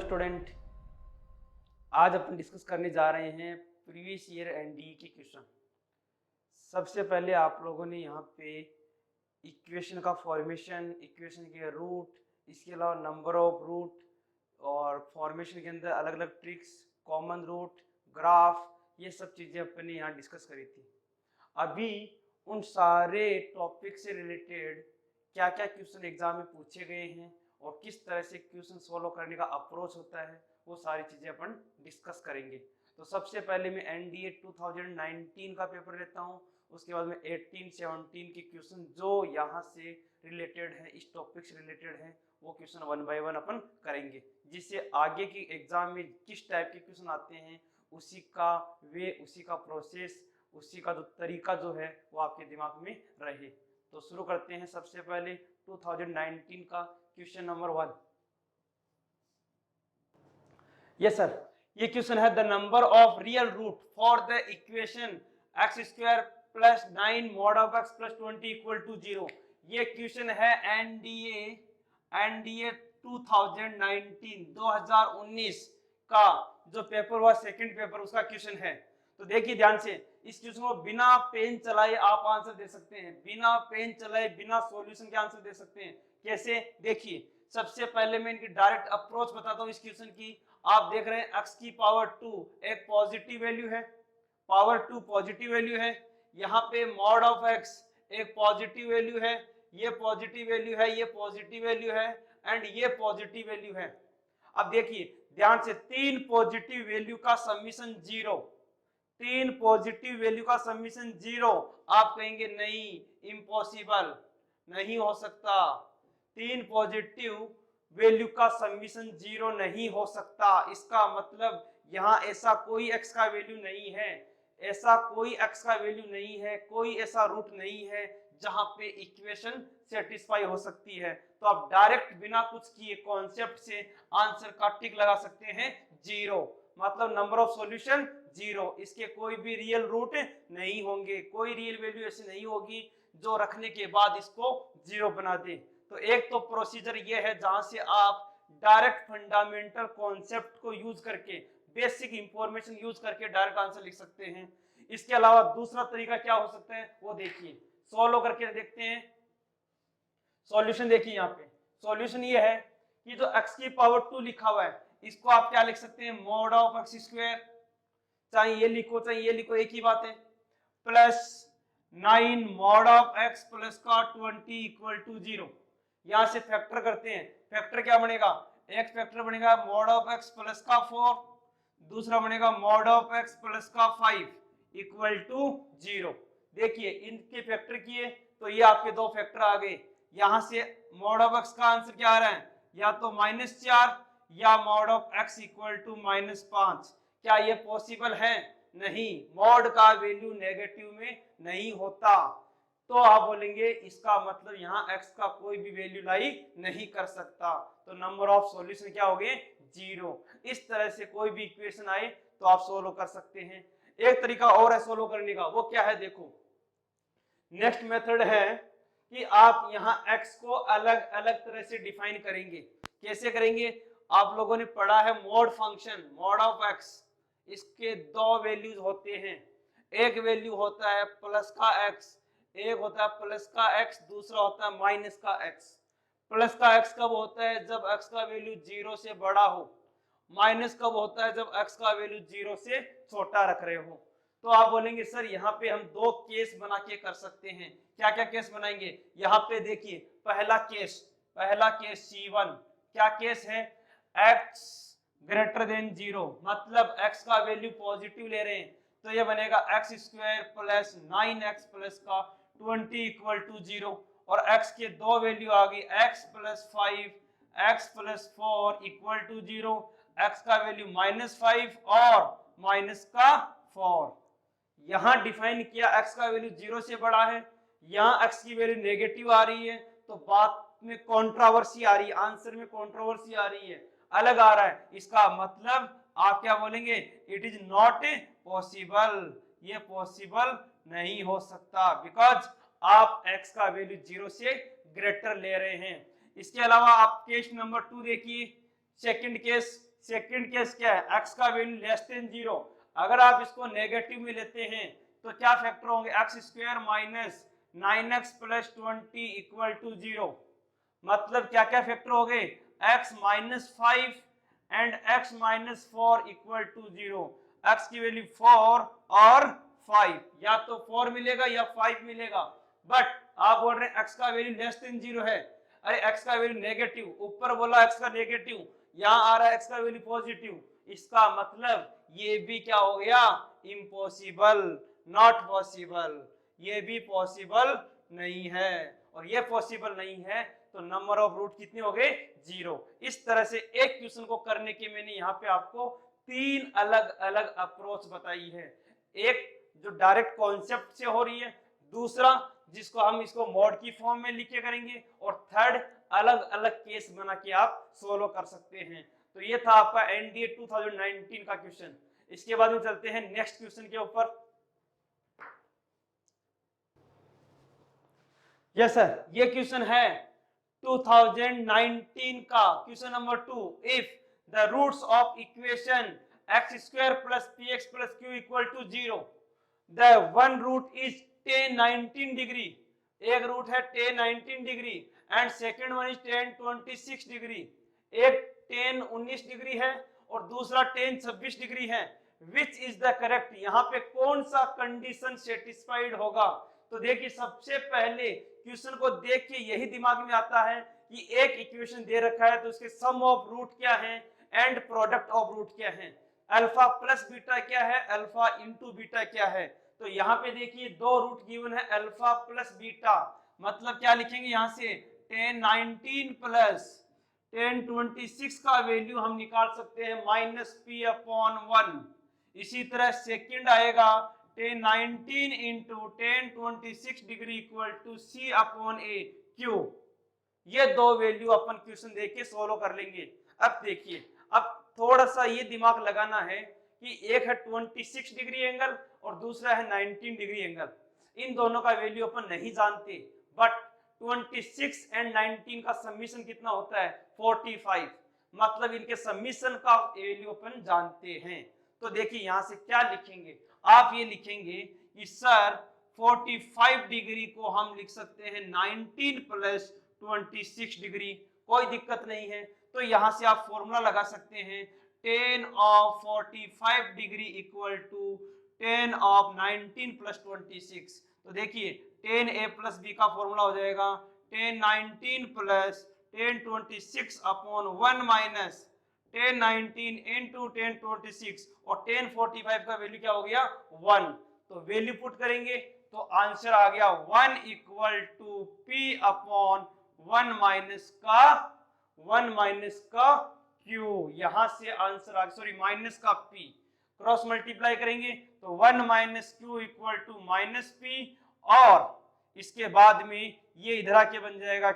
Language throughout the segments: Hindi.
स्टूडेंट, आज अपन डिस्कस करने जा रहे हैं प्रीवियस ईयर एनडीए के क्वेश्चन। सबसे पहले आप लोगों ने यहाँ पे इक्वेशन का फॉर्मेशन, इक्वेशन के रूट, इसके अलावा नंबर ऑफ रूट और फॉर्मेशन के अंदर अलग अलग ट्रिक्स, कॉमन रूट, ग्राफ, ये सब चीज़ें अपन ने यहाँ डिस्कस करी थी। अभी उन सारे टॉपिक से रिलेटेड क्या क्या क्वेश्चन एग्जाम में पूछे गए हैं और किस तरह से क्वेश्चन सॉल्व करने का अप्रोच होता है, वो सारी चीजें अपन डिस्कस करेंगे। तो सबसे पहले मैं एनडीए 2019 का पेपर लेता हूँ, उसके बाद में 18-17 के क्वेश्चन जो यहाँ से रिलेटेड है, इस टॉपिक से रिलेटेड है, वो क्वेश्चन वन बाय वन अपन करेंगे, जिससे आगे की एग्जाम में किस टाइप के क्वेश्चन आते हैं उसी का वे, उसी का प्रोसेस, उसी का जो तरीका जो है वो आपके दिमाग में रहे। तो शुरू करते हैं। सबसे पहले 2019 का क्वेश्चन नंबर 1। यस सर, ये क्वेश्चन है the number of real root for the equation x square plus 9 mod of x plus 20 equal to 0। ये क्वेश्चन है एनडीए 2019 का जो पेपर हुआ, सेकंड पेपर, उसका क्वेश्चन है। तो देखिए ध्यान से, इस क्वेश्चन को बिना पेन चलाए आप आंसर दे सकते हैं, बिना पेन चलाए, बिना सॉल्यूशन के आंसर दे सकते हैं। कैसे? देखिए, सबसे पहले मैं इनकी डायरेक्ट अप्रोच बताता हूँ इस क्वेश्चन की। आप देख रहे हैं x की पावर 2 एक पॉजिटिव वैल्यू है, पावर 2 पॉजिटिव वैल्यू है। यहाँ पे मॉड ऑफ x एक पॉजिटिव वैल्यू है, ये पॉजिटिव वैल्यू है, ये पॉजिटिव वैल्यू है एंड ये पॉजिटिव वैल्यू है। अब देखिए ध्यान से, तीन पॉजिटिव वैल्यू का समीशन 0, तीन पॉजिटिव वैल्यू का समीशन 0। आप कहेंगे नहीं, इम्पॉसिबल, नहीं हो सकता, तीन पॉजिटिव वैल्यू का समीशन 0 नहीं हो सकता। इसका मतलब यहाँ ऐसा कोई x का वैल्यू नहीं है, ऐसा कोई x का वैल्यू नहीं है, कोई ऐसा रूट नहीं है जहां पे इक्वेशन सेटिस्फाई हो सकती है। तो आप डायरेक्ट बिना कुछ किए कॉन्सेप्ट से आंसर का टिक लगा सकते हैं 0, मतलब नंबर ऑफ सॉल्यूशन 0। इसके कोई भी रियल रूट नहीं होंगे, कोई रियल वैल्यू ऐसी नहीं होगी जो रखने के बाद इसको 0 बना दे। तो एक तो प्रोसीजर ये है जहां से आप डायरेक्ट फंडामेंटल कॉन्सेप्ट को यूज करके, बेसिक इंफॉर्मेशन यूज करके डायरेक्ट आंसर लिख सकते हैं। इसके अलावा दूसरा तरीका क्या हो सकता है वो देखिए, सॉल्व करके देखते हैं। सॉल्यूशन देखिए, यहाँ पे सॉल्यूशन ये है कि जो x की पावर 2 लिखा हुआ है, इसको आप क्या लिख सकते हैं, मॉड ऑफ x स्क्वायर, चाहे ये लिखो चाहे ये लिखो, एक ही बात है, plus 9 mod of x plus का 20 इक्वल टू 0। यहां से फैक्टर करते हैं, फैक्टर क्या बनेगा, एक फैक्टर बनेगा मॉड ऑफ x प्लस का 4, दूसरा बनेगा मॉड ऑफ x प्लस का 5 इक्वल टू 0। देखिए इनके फैक्टर किए तो ये आपके दो फैक्टर आ गए। यहां से मॉड ऑफ x का आंसर क्या आ रहा है, या तो -4 या mod of x equal to -5। क्या ये पॉसिबल है? नहीं, मॉड का वैल्यू नेगेटिव में नहीं होता। तो आप बोलेंगे इसका मतलब यहाँ x का कोई भी वैल्यू लाई नहीं कर सकता, तो नंबर ऑफ सॉल्यूशन क्या हो गए, 0। इस तरह से कोई भी इक्वेशन आए तो आप सोल्व कर सकते हैं। एक तरीका और है सोल्व करने का, वो क्या है देखो, नेक्स्ट मेथड है कि आप यहाँ x को अलग अलग तरह से डिफाइन करेंगे। कैसे करेंगे? आप लोगों ने पढ़ा है mod function, mod of x, इसके दो वैल्यूज होते हैं, एक वैल्यू होता है प्लस का x, एक होता है प्लस का x, दूसरा होता है माइनस का x। प्लस का x कब होता है, जब x का वैल्यू 0 से बड़ा हो, माइनस कब होता है, जब x का वैल्यू 0 से छोटा रख रहे हो। तो आप बोलेंगे सर यहाँ पे हम दो केस बना के कर सकते हैं। क्या क्या केस बनाएंगे? यहाँ पे देखिए, पहला केस C1, क्या केस है, x ग्रेटर देन 0, मतलब x का वैल्यू पॉजिटिव ले रहे हैं, तो ये बनेगा x square plus 9x plus का 20 इक्वल टू 0। और x के दो वैल्यू आ गई, x plus 5, x plus 4 equal to 0, x का वैल्यू -5 और माइनस का 4। यहां डिफाइन किया x का वैल्यू 0 से बड़ा है, यहां x की वैल्यू नेगेटिव आ रही है, तो बात में कंट्रोवर्सी आ रही है, आंसर में कंट्रोवर्सी आ रही है, अलग आ रहा है। इसका मतलब आप क्या बोलेंगे, इट इज नॉट पॉसिबल, ये पॉसिबल नहीं हो सकता, बिकॉज आप x का वैल्यू 0 से ग्रेटर ले रहे हैं। इसके अलावा आप केस नंबर 2 देखिए, सेकंड केस सेकंड केस क्या है, x का वैल्यू लेस देन 0। अगर आप इसको नेगेटिव में लेते हैं तो क्या फैक्टर होंगे, x square minus 9x plus 20 equal to 0। मतलब क्या क्या फैक्टर हो गए, x minus 5 and x minus 4 equal to 0। x की वैल्यू 4 और 5, या तो 4 मिलेगा या 5 मिलेगा, बट आप बोल रहे हैं x का वैल्यू लेस देन 0 है। अरे x का वैल्यू नेगेटिव, ऊपर बोला x का नेगेटिव, यहाँ आ रहा है x का वैल्यू पॉजिटिव, इसका मतलब ये भी क्या हो गया, इम्पॉसिबल, नॉट पॉसिबल, ये भी पॉसिबल नहीं है। और ये पॉसिबल नहीं है तो नंबर ऑफ रूट कितने हो गए, 0। इस तरह से एक क्वेश्चन को करने के मैंने यहाँ पे आपको 3 अलग अलग अप्रोच बताई है। एक जो डायरेक्ट कॉन्सेप्ट से हो रही है, दूसरा जिसको हम इसको मॉड की फॉर्म में लिखे करेंगे, और थर्ड अलग अलग केस बना के आप सोल्व कर सकते हैं। तो ये था आपका एनडीए 2019 का क्वेश्चन। इसके बाद में चलते हैं नेक्स्ट क्वेश्चन के ऊपर। यस सर, ये क्वेश्चन है 2019 का question number 2। If the roots of equation x square plus px plus q equal to 0, the one root is tan 19 degree, एक रूट है tan 19 degree, and second one is tan 26 degree. एक tan 19 डिग्री है और दूसरा tan 26 डिग्री है। विच इज द करेक्ट, यहाँ पे कौन सा कंडीशन सेटिस्फाइड होगा। तो देखिए सबसे पहले क्वेश्चन को देख के यही दिमाग में आता है कि एक इक्वेशन दे रखा है तो उसके सम ऑफ रूट क्या है एंड प्रोडक्ट ऑफ रूट क्या है, अल्फा प्लस बीटा क्या है, अल्फा इंटू बीटा क्या है। तो यहाँ पे देखिए दो रूट गिवन है, अल्फा प्लस बीटा, मतलब क्या लिखेंगे यहाँ से, tan 19 प्लस tan 26 का वैल्यू हम निकाल सकते हैं माइनस p अपॉन 1। इसी तरह सेकंड आएगा tan 19 into tan 26 degree equal to c upon a q. ये दो वैल्यू अपन क्वेश्चन देख के सोल्व कर लेंगे। अब देखिए, अब थोड़ा सा ये दिमाग लगाना है कि एक है 26 डिग्री एंगल और दूसरा है 19 डिग्री एंगल। इन दोनों का वैल्यू अपन नहीं जानते, बट 26 एंड 19 का समीशन कितना होता है, 45। मतलब इनके समीशन का वैल्यू अपन जानते हैं। तो देखिए यहां से क्या लिखेंगे, आप ये लिखेंगे कि सर 45 डिग्री को हम लिख सकते हैं 19 प्लस 26 डिग्री, कोई दिक्कत नहीं है। तो यहां से आप फॉर्मूला लगा सकते हैं, tan of 45 degree equal to tan of 19 plus 26। तो देखिए tan a प्लस बी का फॉर्मूला हो जाएगा tan 19 plus tan 26 upon 1 minus tan 19 into tan 26, और tan 45 का वैल्यू क्या हो गया, 1। तो वैल्यू पुट करेंगे तो आंसर आ गया 1 equal to p upon 1 minus का q। यहां से आंसर आ गया, सॉरी माइनस का p, क्रॉस मल्टीप्लाई करेंगे तो 1 minus q equal to minus p, और इसके बाद में ये इधर आके बन जाएगा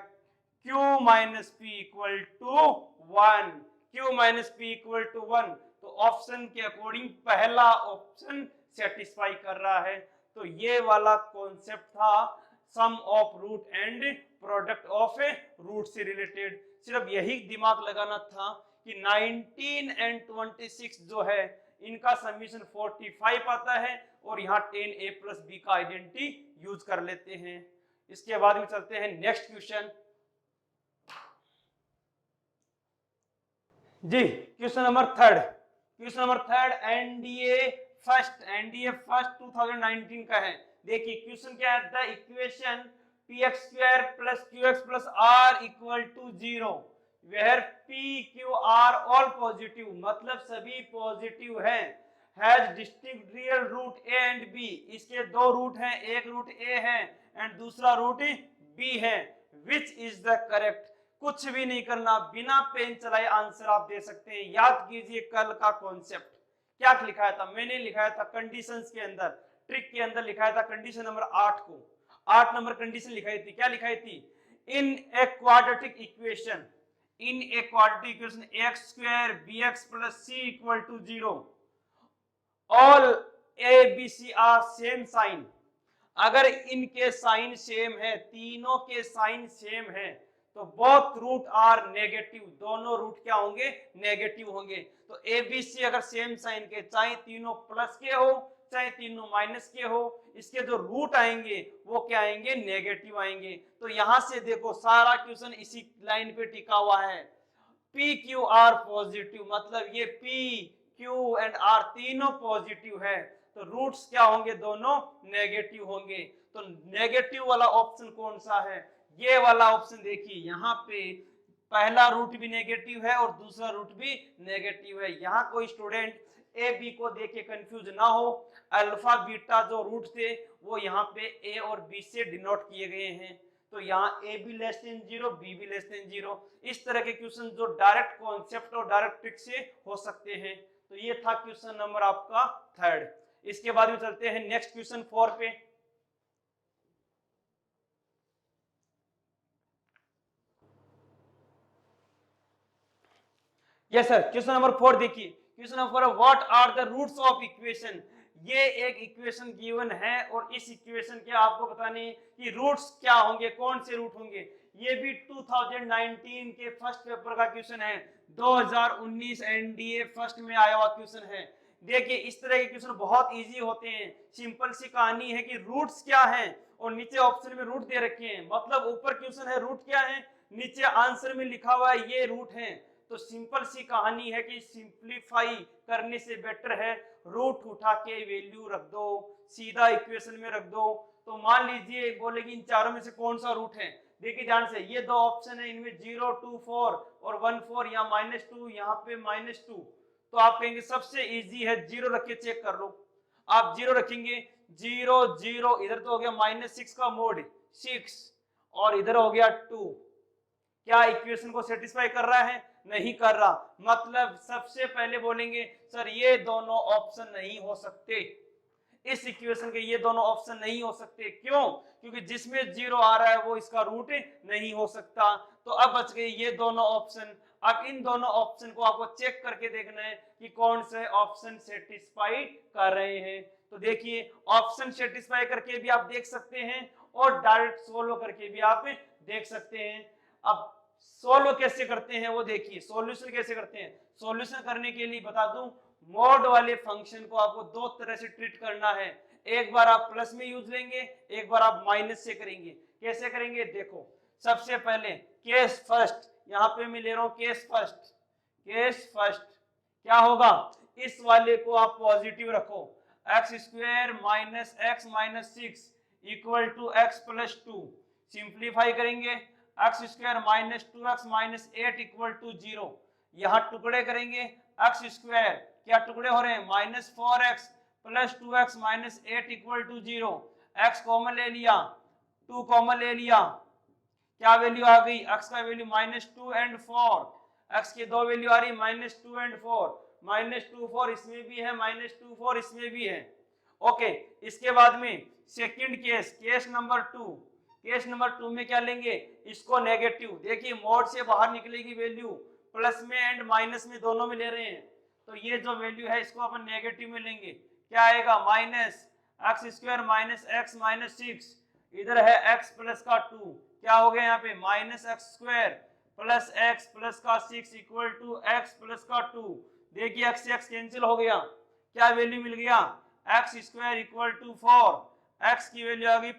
q minus p equal to 1, q minus p equal to 1। तो ऑप्शन के अकॉर्डिंग पहला ऑप्शन सेटिस्फाई कर रहा है। तो ये वाला कॉन्सेप्ट था sum of root and product of root से रिलेटेड। सिर्फ यही दिमाग लगाना था कि 19 एंड 26 जो है इनका समीशन 45 आता है, और यहाँ tan a प्लस b का आइडेंटिटी यूज कर लेते हैं। इसके बाद में चलते हैं नेक्स्ट क्वेश्चन। जी question number third NDA first 2019 का है। देखिए क्वेश्चन क्या है, the equation px square plus qx plus r equal to 0 where p q r all positive, मतलब सभी पॉजिटिव हैं, has distinct real root a and b, इसके दो रूट हैं, एक रूट a है एंड दूसरा रूट b है। विच इज द करेक्ट, कुछ भी नहीं करना, बिना पेन चलाए आंसर आप दे सकते हैं। याद कीजिए कल का कॉन्सेप्ट क्या लिखाया था, मैंने लिखाया था कंडीशंस के अंदर, ट्रिक के अंदर लिखाया था कंडीशन नंबर 8 को, 8 नंबर कंडीशन लिखाई थी। क्या लिखाई थी, in a quadratic equation x square bx plus c equal to 0 all A B C are same sign. अगर इनके साइन सेम है, तीनों के साइन सेम है, तो बोथ रूट आर नेगेटिव, दोनों रूट क्या होंगे, नेगेटिव होंगे। तो ए बी सी अगर सेम साइन के, चाहे तीनों प्लस के हो चाहे तीनों माइनस के हो, इसके जो रूट आएंगे वो क्या आएंगे, नेगेटिव आएंगे। तो यहां से देखो सारा क्वेश्चन इसी लाइन पे टिका हुआ है, पी क्यू आर पॉजिटिव, मतलब ये पी क्यू एंड आर तीनों पॉजिटिव है, तो रूट्स क्या होंगे, दोनों नेगेटिव होंगे। तो नेगेटिव वाला ऑप्शन कौन सा है, ये वाला ऑप्शन। देखिए यहाँ पे पहला रूट भी नेगेटिव है और दूसरा रूट भी नेगेटिव है। यहाँ कोई स्टूडेंट ए बी को देख के कंफ्यूज ना हो, अल्फा बीटा जो रूट थे वो यहाँ पे ए और बी से डिनोट किए गए हैं। तो यहाँ a b less than 0, b भी लेस देन 0। इस तरह के क्वेश्चन जो डायरेक्ट कॉन्सेप्ट और डायरेक्ट ट्रिक से हो सकते हैं। तो ये था क्वेश्चन नंबर आपका 3rd। इसके बाद में चलते हैं नेक्स्ट क्वेश्चन 4 पे। यस सर, क्वेश्चन नंबर 4 देखिए। Question number 4, what are the roots of equation. ये एक इक्वेशन गिवन है और इस इक्वेशन के आपको बताने कि रूट्स क्या होंगे, कौन से रूट होंगे। ये भी 2019 के फर्स्ट पेपर का क्वेश्चन है, 2019 एनडीए फर्स्ट में आया हुआ क्वेश्चन है। देखिए इस तरह के क्वेश्चन बहुत इजी होते हैं। सिंपल सी कहानी है कि रूट्स क्या हैं और नीचे ऑप्शन में रूट दे रखे हैं, मतलब ऊपर क्वेश्चन है रूट क्या है, नीचे आंसर में लिखा हुआ है ये रूट है। तो सिंपल सी कहानी है कि सिंपलीफाई करने से बेटर है रूट उठा के वैल्यू रख दो, सीधा इक्वेशन में रख दो। तो मान लीजिए बोलेगी इन चारों में से कौन सा रूट है। देखिए ध्यान से, ये दो ऑप्शन है, इनमें 0, 2, 4 और 1, 4, यहाँ -2, यहाँ पे -2। तो आप कहेंगे सबसे इजी है 0 रख के चेक कर लो। आप 0 रखेंगे, 0 0, इधर तो हो गया -6 का मोड 6 और इधर हो गया 2। क्या इक्वेशन को सेटिस्फाई कर रहा है, नहीं कर रहा। मतलब सबसे पहले बोलेंगे सर ये दोनों ऑप्शन नहीं हो सकते, इस इक्वेशन के ये दोनों ऑप्शन नहीं हो सकते। क्यों, क्योंकि जिसमें 0 आ रहा है वो इसका रूट नहीं हो सकता। तो अब बच गए ये दोनों ऑप्शन। अब इन दोनों ऑप्शन को आपको चेक करके देखना है कि कौन से ऑप्शन सेटिस्फाई कर रहे हैं। तो देखिए ऑप्शन सेटिस्फाई करके भी आप देख सकते हैं और डायरेक्ट सोल्व करके भी आप देख सकते हैं। अब सोल्व कैसे करते हैं वो देखिए, सॉल्यूशन कैसे करते हैं। सॉल्यूशन करने के लिए बता दूं, मॉड वाले फंक्शन को आपको दो तरह से ट्रीट करना है। एक बार आप प्लस में यूज लेंगे, एक बार आप माइनस से करेंगे। कैसे करेंगे देखो, सबसे पहले केस फर्स्ट, यहाँ पे मैं ले रहा हूं केस फर्स्ट। केस फर्स्ट क्या होगा, इस वाले को आप पॉजिटिव रखो, x² minus x minus 6 equal to x plus 2। Simplify करेंगे, x² minus 2x minus 8 equal to 0। यहाँ टुकड़े करेंगे, x² क्या टुकड़े हो रहे हैं, -4x plus 2x minus 8 equal to 0। x common ले लिया, 2 कॉमन ले लिया, क्या वैल्यू आ गई, x का वैल्यू -2 एंड 4। x की दो वैल्यू आ रही -2 एंड 4, -2 4 इसमें भी है, -2 4 इसमें भी है। ओके, इसके बाद में second case, case number 2। Case number 2 में क्या लेंगे, इसको नेगेटिव। देखिए मोड से बाहर निकलेगी वैल्यू, प्लस में एंड माइनस में दोनों में ले रहे हैं। तो ये जो वैल्यू है इसको अपन नेगेटिव में लेंगे, क्या आएगा, -x² माइनस x माइनस 6, इधर है x प्लस का 2, क्या हो गया यहाँ पे -x² प्लस x प्लस का 6 इक्वल टू x प्लस का 2। देखिए x से x कैंसिल हो गया, क्या वैल्यू मिल गया, x² इक्वल टू 4, x की वैल्यू आ गई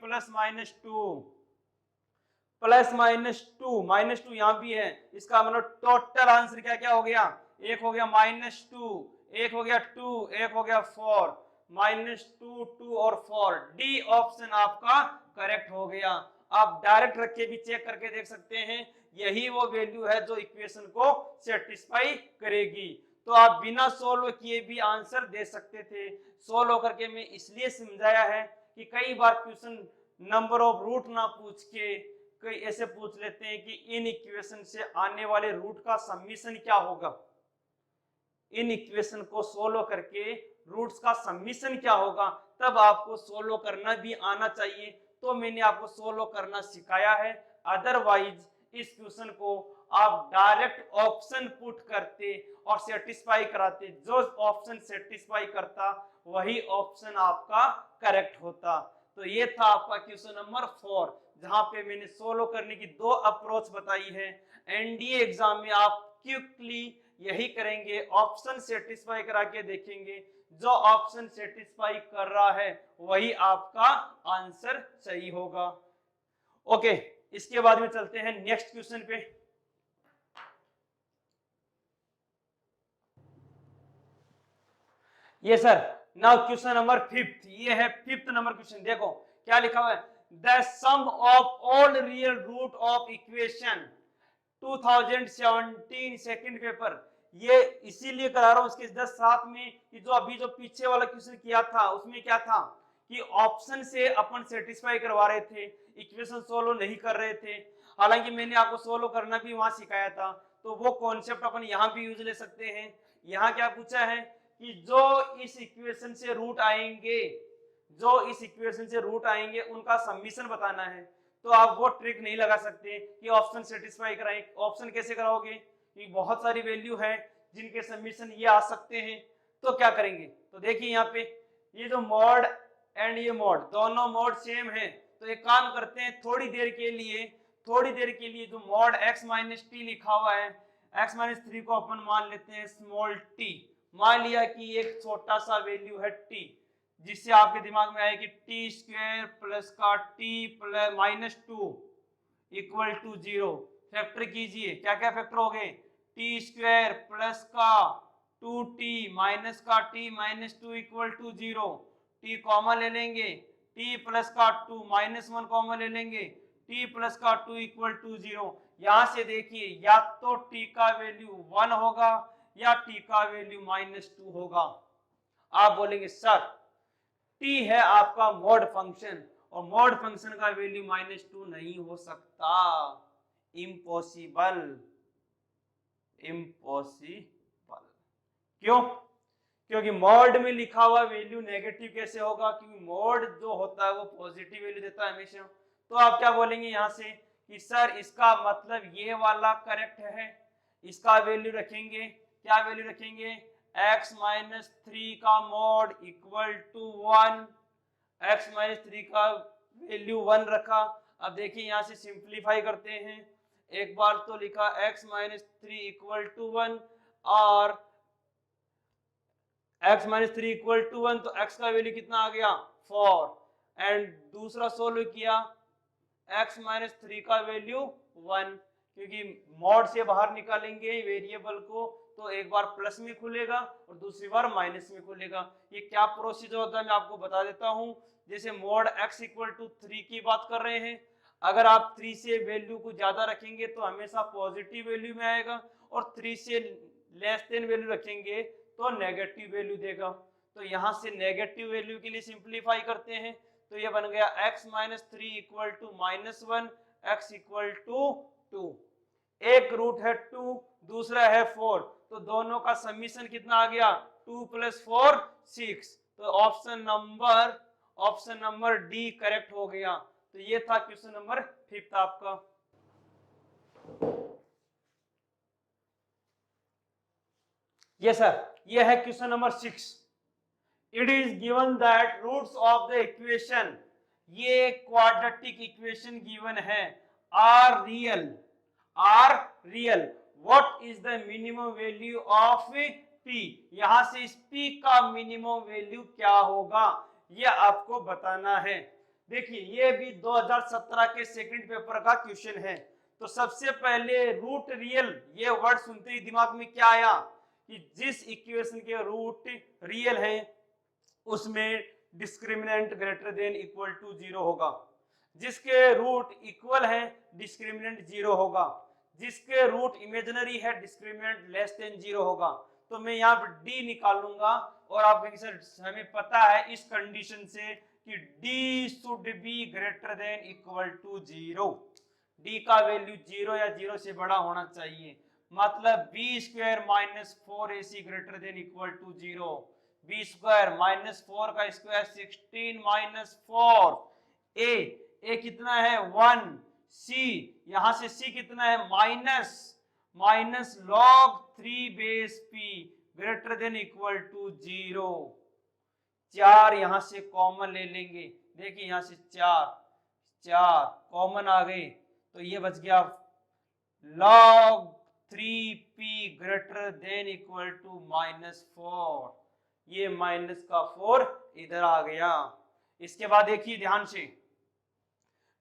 +-2, -2 यहाँ भी है। इसका मतलब टोटल आंसर क्या क्या हो गया, एक हो गया -2, एक हो गया 2, एक हो गया 4, -2, 2 और 4। डी ऑप्शन आपका करेक्ट हो गया। आप डायरेक्ट रख के भी चेक करके देख सकते हैं, यही वो वैल्यू है जो इक्वेशन को सेटिस्फाई करेगी। तो आप बिना सोल्व किए भी आंसर दे सकते थे। सोल्व करके मैं इसलिए समझाया है कि कई बार क्वेश्चन नंबर ऑफ रूट ना पूछ के कई ऐसे पूछ लेते हैं कि इन इक्वेशन से आने वाले रूट का समीशन क्या होगा। इन इक्वेशन को सोल्व करके रूट्स का समीशन क्या होगा, तब आपको सोल्व करना भी आना चाहिए। तो मैंने आपको सोल्व करना सिखाया है। अदरवाइज इस क्वेश्चन को आप डायरेक्ट ऑप्शन पुट करते और सेटिस्फाई कराते, जो ऑप्शन सेटिस्फाई करता वही ऑप्शन आपका करेक्ट होता। तो ये था आपका क्वेश्चन नंबर 4, जहां पे मैंने सोल्व करने की 2 अप्रोच बताई है। एनडीए एग्जाम में आप क्विकली यही करेंगे, ऑप्शन सेटिस्फाई करा के देखेंगे, जो ऑप्शन सेटिस्फाई कर रहा है वही आपका आंसर सही होगा। ओके, इसके बाद में चलते हैं नेक्स्ट क्वेश्चन पे। ये सर, नाउ क्वेश्चन नंबर 5, ये है 5th नंबर क्वेश्चन। देखो क्या लिखा हुआ है, the sum of all real root of equation 2017 second paper. ये इसीलिए करा रहा हूं उसके जस्ट साथ में कि जो अभी जो पीछे वाला क्वेश्चन किया था उसमें क्या था कि ऑप्शन से अपन सेटिस्फाई करवा रहे थे, इक्वेशन सोल्व नहीं कर रहे थे। हालांकि मैंने आपको सोल्व करना भी वहां सिखाया था, तो वो कॉन्सेप्ट अपन यहाँ भी यूज ले सकते हैं। यहाँ क्या पूछा है कि जो इस इक्वेशन से रूट आएंगे, जो इस इक्वेशन से रूट आएंगे उनका समीशन बताना है। तो आप वो ट्रिक नहीं लगा सकते कि ऑप्शन सेटिस्फाई कराएं। ऑप्शन कैसे कराओगे कि बहुत सारी वैल्यू है जिनके समीशन ये आ सकते हैं, तो क्या करेंगे। तो देखिए यहाँ पे ये जो मॉड एंड ये मॉड, दोनों मॉड सेम है। तो एक काम करते हैं, थोड़ी देर के लिए जो मॉड x माइनस टी लिखा हुआ है, x माइनस 3 को अपन मान लेते हैं स्मॉल t। मान लिया कि एक छोटा सा वैल्यू है t, जिससे आपके दिमाग में आए कि टी स्क्वायर प्लस का t plus minus 2 equal to 0। Factor कीजिए, क्या क्या फैक्टर हो गए, टी स्क्वायर प्लस का 2t माइनस का t minus 2 equal to 0। t common ले लेंगे, t प्लस का 2 माइनस 1 कॉमन ले लेंगे, t प्लस का 2 इक्वल टू 0। यहां से देखिए या तो t का वैल्यू 1 होगा या t का वैल्यू माइनस 2 होगा। आप बोलेंगे सर t है आपका मॉड फंक्शन और मॉड फंक्शन का वैल्यू माइनस 2 नहीं हो सकता, इम्पॉसिबल, इम्पॉसिबल। क्यों? क्योंकि मॉड में लिखा हुआ वैल्यू नेगेटिव कैसे होगा, क्योंकि मॉड जो होता है वो पॉजिटिव वैल्यू देता है हमेशा। तो आप क्या बोलेंगे यहाँ से कि सर इसका मतलब ये वाला करेक्ट है, इसका वैल्यू रखेंगे, क्या वैल्यू रखेंगे, x माइनस 3 का mod equal to 1, x minus 3 का वैल्यू 1 रखा। अब देखिए यहाँ से सिंप्लीफाई करते हैं, एक बार तो लिखा x माइनस 3 इक्वल टू 1 और x माइनस 3 इक्वल टू 1, तो x का वैल्यू कितना आ गया 4। एंड दूसरा सोल्व किया, x माइनस 3 का वैल्यू 1, क्योंकि मॉड से बाहर निकालेंगे वेरिएबल को तो एक बार प्लस में खुलेगा और दूसरी बार माइनस में खुलेगा। ये क्या प्रोसीजर होता है मैं आपको बता देता हूं। जैसे मॉड x इक्वल टू 3 की बात कर रहे हैं, अगर आप 3 से वैल्यू को ज्यादा रखेंगे तो हमेशा पॉजिटिव वैल्यू में आएगा और 3 से लेस देन वैल्यू रखेंगे तो नेगेटिव वैल्यू देगा। तो यहाँ से नेगेटिव वैल्यू के लिए सिंप्लीफाई करते हैं, तो ये बन गया x minus 3 equal to minus 1, x equal to 2। एक रूट है 2, दूसरा है 4, तो दोनों का समीशन कितना आ गया 2 प्लस 4 6। तो ऑप्शन नंबर डी करेक्ट हो गया। तो ये था क्वेश्चन नंबर 5 आपका। ये सर, ये है question number 6। It is given that roots of the equation, ये क्वाड्रेटिक इक्वेशन गिवन है, are real, what is the minimum value of p। यहां से इस p का मिनिमम वैल्यू क्या होगा ये आपको बताना है। देखिए ये भी 2017 के सेकंड पेपर का क्वेश्चन है। तो सबसे पहले रूट रियल, ये वर्ड सुनते ही दिमाग में क्या आया कि जिस इक्वेशन के रूट रियल है उसमें discriminant greater than equal to 0 होगा, जिसके रूट इक्वल है डिस्क्रिमिनेंट 0 होगा, जिसके रूट इमेजिनरी है डिस्क्रिमिनेंट लेस देन 0 होगा। तो मैं यहाँ पर डी निकालूंगा और आप कहेंगे सर हमें पता है इस कंडीशन से कि d should be greater than equal to 0, d का वैल्यू 0 या 0 से बड़ा होना चाहिए। मतलब b square minus 4ac greater than equal to 0, b square minus 4 का स्क्वायर 16 माइनस 4, ए कितना है 1, सी यहां से सी कितना है minus log 3 base p greater than equal to 0। 4 यहां से कॉमन ले लेंगे, देखिए यहाँ से 4 4 कॉमन आ गए, तो ये बच गया log 3p greater than equal to -4। ये माइनस का 4 इधर आ गया। इसके बाद देखिए ध्यान से,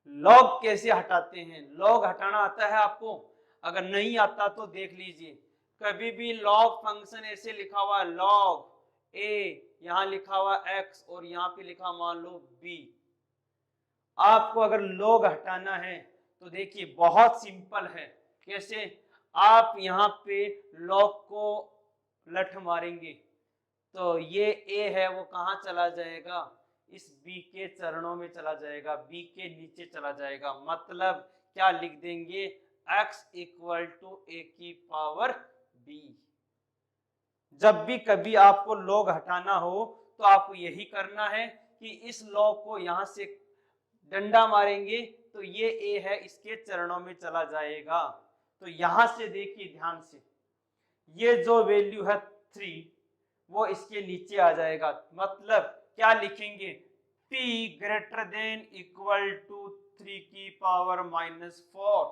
लॉग कैसे हटाते हैं। लॉग हटाना आता है आपको? अगर नहीं आता तो देख लीजिए, कभी भी लॉग फंक्शन ऐसे लिखा हुआ लॉग ए, यहाँ लिखा हुआ x और यहाँ पे लिखा मान लो b। आपको अगर लॉग हटाना है तो देखिए बहुत सिंपल है। कैसे? आप यहाँ पे लॉग को लठ मारेंगे तो ये a है वो कहाँ चला जाएगा? इस b के चरणों में चला जाएगा, b के नीचे चला जाएगा। मतलब क्या लिख देंगे? x इक्वल टू a की पावर b। जब भी कभी आपको लॉग हटाना हो तो आपको यही करना है कि इस लॉग को यहाँ से डंडा मारेंगे तो ये a है, इसके चरणों में चला जाएगा। तो यहां से देखिए ध्यान से, ये जो वैल्यू है 3 वो इसके नीचे आ जाएगा। मतलब क्या लिखेंगे? p greater than equal to 3 की पावर -4।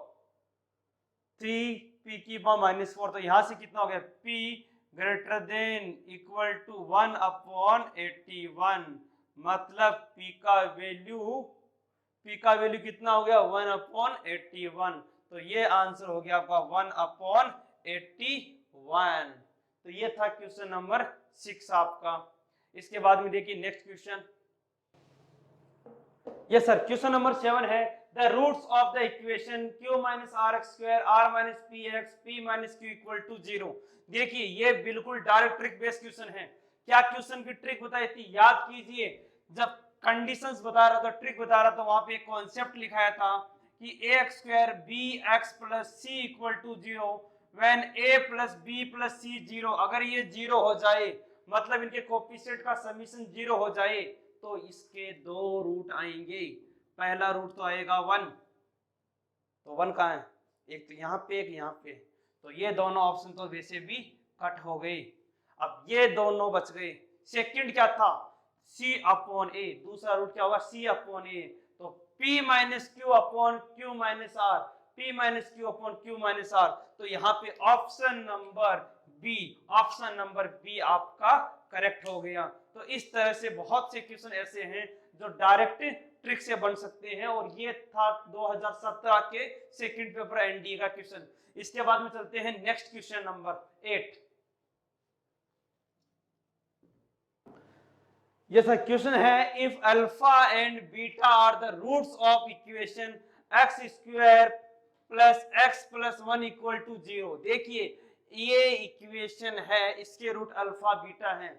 3p की पावर -4, तो यहां से कितना हो गया? p greater than equal to 1/81। मतलब p का वैल्यू कितना हो गया? 1/81। तो ये आंसर हो गया आपका 1/81। तो ये था क्वेश्चन नंबर 6 आपका। इसके बाद में देखिए next question. Yes sir, question number 7 है the roots of the equation q minus r x square r minus p x p minus q equal to 0। देखिए ये बिल्कुल डायरेक्ट ट्रिक बेस्ड क्वेश्चन है। क्या क्वेश्चन की ट्रिक बताई थी? याद कीजिए, जब कंडीशंस बता रहा था, ट्रिक बता रहा था, वहां पे एक कॉन्सेप्ट लिखाया था कि A X square B X plus C equal to 0 when A plus B plus C 0। अगर ये 0 हो जाए, मतलब इनके कोएफिशिएंट का समीशन 0 हो जाए, तो इसके दो रूट आएंगे। पहला रूट तो आएगा 1, तो 1 कहाँ है? एक तो यहाँ पे, एक यहाँ पे, तो ये दोनों ऑप्शन तो वैसे भी कट हो गए। अब ये दोनों बच गए। सेकंड क्या था? c upon a। दूसरा रूट क्या होगा? c upon a। तो p minus q upon q minus r, p minus q upon q minus r. तो यहाँ पे ऑप्शन नंबर बी आपका करेक्ट हो गया। तो इस तरह से बहुत से क्वेश्चन ऐसे हैं जो डायरेक्ट ट्रिक से बन सकते हैं, और ये था 2017 के सेकंड पेपर एनडीए का क्वेश्चन। इसके बाद में चलते हैं नेक्स्ट क्वेश्चन नंबर 8। ये सर क्वेश्चन है if alpha and beta are the roots of equation x square plus x plus 1 equal to 0। देखिए ये इक्वेशन है, इसके रूट अल्फा बीटा हैं।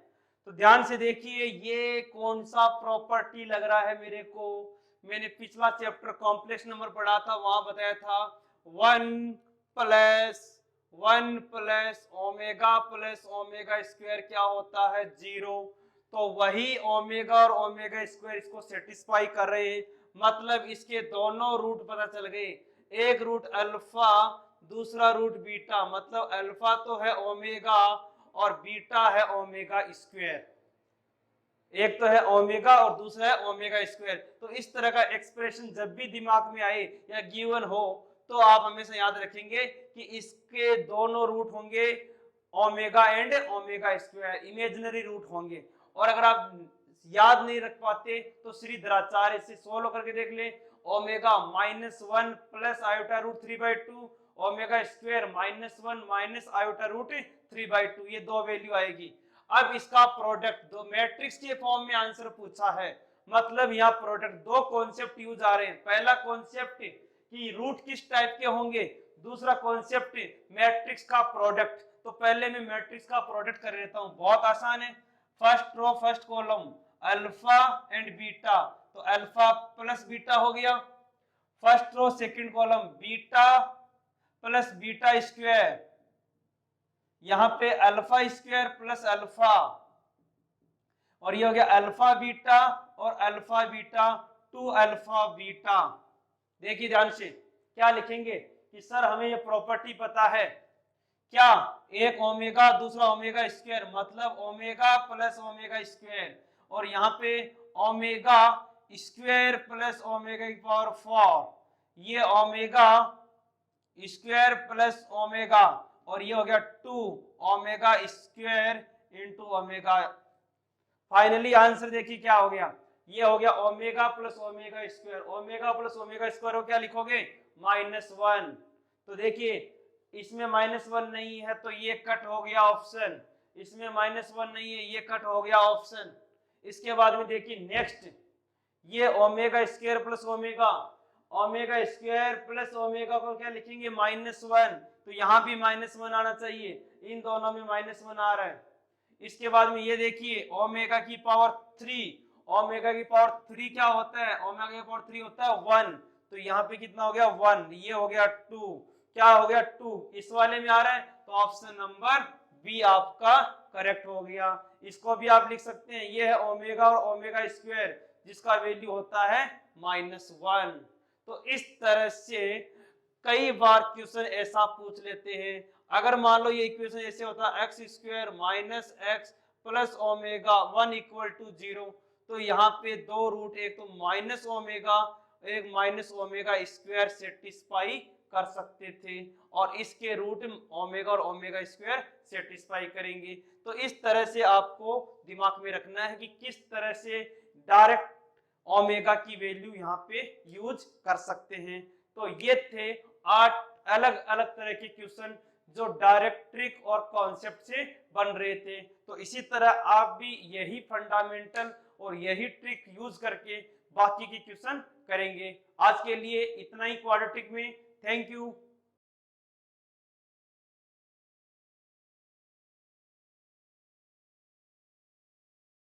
तो ध्यान से देखिए ये कौन सा प्रॉपर्टी लग रहा है मेरे को? मैंने पिछला चैप्टर कॉम्प्लेक्स नंबर पढ़ा था, वहां बताया था 1 प्लस ओमेगा स्क्वायर क्या होता है? 0। तो वही ओमेगा और ओमेगा स्क्वायर इसको सेटिस्फाई कर रहे हैं। मतलब इसके दोनों रूट पता चल गए, एक रूट अल्फा, दूसरा रूट बीटा। मतलब अल्फा तो है ओमेगा और बीटा है ओमेगा स्क्वायर। एक तो है ओमेगा और दूसरा है ओमेगा स्क्वायर। तो इस तरह का एक्सप्रेशन जब भी दिमाग में आए या गिवन हो तो आप हमेशा याद रखेंगे कि इसके दोनों रूट होंगे omega and omega square, imaginary root होंगे। और अगर आप याद नहीं रख पाते तो श्रीधराचार्य से सोल्व करके देख ले। Omega -1 plus iota root 3/2, omega square -1 minus iota root 3/2, ये दो वैल्यू आएगी। अब इसका प्रोडक्ट दो मैट्रिक्स के फॉर्म में आंसर पूछा है। मतलब यहाँ प्रोडक्ट, दो कॉन्सेप्ट यूज आ रहे हैं। पहला कॉन्सेप्ट कि रूट किस टाइप के होंगे, दूसरा कॉन्सेप्ट मैट्रिक्स का प्रोडक्ट। तो पहले मैं मैट्रिक्स का प्रोडक्ट कर लेता हूँ, बहुत आसान है। First row first column alpha and beta, तो अल्फा प्लस बीटा हो गया। First row second column beta plus beta square, यहां पे अल्फा स्क्वायर प्लस अल्फा, और ये हो गया अल्फा बीटा और अल्फा बीटा 2 अल्फा बीटा। देखिए ध्यान से क्या लिखेंगे कि सर हमें ये प्रॉपर्टी पता है क्या, एक ओमेगा दूसरा ओमेगा स्क्वायर, मतलब ओमेगा प्लस ओमेगा स्क्वायर, और यहाँ पे ओमेगा स्क्वायर प्लस ओमेगा की पावर 4, ये ओमेगा स्क्वायर प्लस ओमेगा, और ये हो गया 2 omega square into omega. Finally answer देखिए क्या हो गया, ये हो गया omega plus omega square. Omega plus omega square को क्या लिखोगे, -1। तो देखिए इसमें -1 नहीं है तो ये कट हो गया ऑप्शन, इसमें -1 नहीं है, ये कट हो गया ऑप्शन। इसके बाद में देखिए नेक्स्ट, ये omega square plus omega, omega square plus omega को क्या लिखेंगे, -1, तो यहाँ भी -1 आना चाहिए, इन दोनों में -1 आ रहा है। इसके बाद में ये देखिए ओमेगा की पावर 3, ओमेगा की पावर 3 क्या होता है, ओमेगा की पावर 3 होता है 1, तो यहाँ पे कितना हो गया 1, ये हो गया 2, क्या हो गया 2, इस वाले में आ रहा है, तो ऑप्शन नंबर बी आपका करेक्ट हो गया। इसको भी आप लिख सकते हैं, ये है ओमेगा और ओमेगा स्क्वायर जिसका वैल्यू होता है -1। तो इस तरह से कई बार क्वेश्चन ऐसा पूछ लेते हैं। अगर मान लो ये इक्वेशन ऐसे होता है x square minus x plus omega 1 equal to 0, तो यहाँ पे दो रूट, एक तो माइनस ओमेगा, एक माइनस ओमेगा स्क्वायर सेटिस्फाई कर सकते थे, और इसके रूट ओमेगा और ओमेगा स्क्वायर सेटिस्फाई करेंगे। तो इस तरह से आपको दिमाग में रखना है कि किस तरह से डायरेक्ट ओमेगा की वैल्यू यहाँ पे यूज कर सकते हैं। तो ये थे 8 अलग अलग तरह के क्वेश्चन जो डायरेक्ट ट्रिक और कॉन्सेप्ट से बन रहे थे। तो इसी तरह आप भी यही फंडामेंटल और यही ट्रिक यूज करके बाकी के क्वेश्चन करेंगे। आज के लिए इतना ही क्वाड्रेटिक में। Thank you.